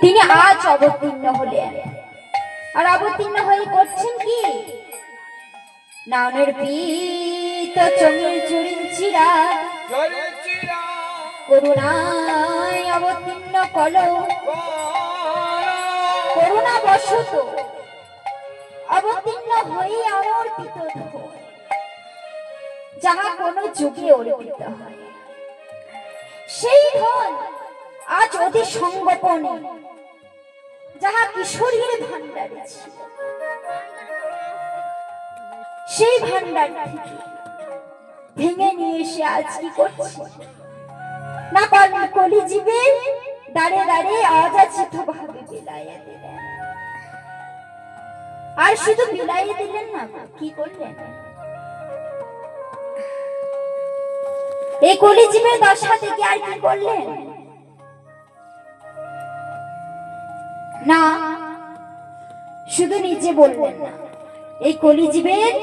তিনি আজ অবতীর্ণ হলেন। আর অবতীর্ণ হয়ে করছেন কি? নানের পিত চমির চুরিঞ্চিরা করুণায় অবতীর্ণ কল, করুণা বশত অবতীর্ণ হয়ে আমার পিত যাহা কোন যুগে অর্পিত হয়, সেই ধন আজ অতি সংগোপনে যাহা কিশোরীর ভান্ডারে ছিল, সেই ভান্ডার থেকে ভেঙে নিয়ে এসে আজ কি করছে না, কলিজীবে দাঁড়ে দাঁড়ে অযাচিত ভাবে বিলাইয়া দিলেন। আর শুধু বিলাইয়া দিলেন না, কি করলেন? এই কলিজীবের দশা থেকে আর কি করলেন না, শুধু নিজে বললেন না, এই কলিজীবের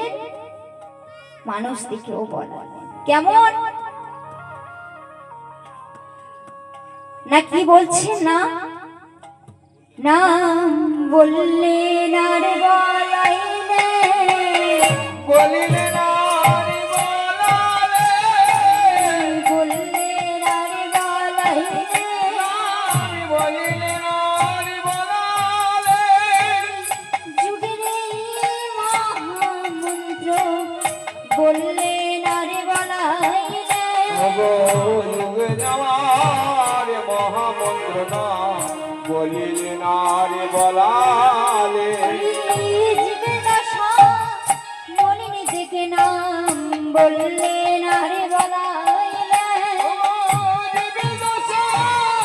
মানুষ দিকেও বলেন। কেমন না কি বলছেন না, নাম বললেন আর বলাইলে, বলিলেন বললেন আরে বলাইলে, মহামন্ত্র না বলিলেন আরে বলালে, জীবে দশা মনে নিজেকে নাম বললেন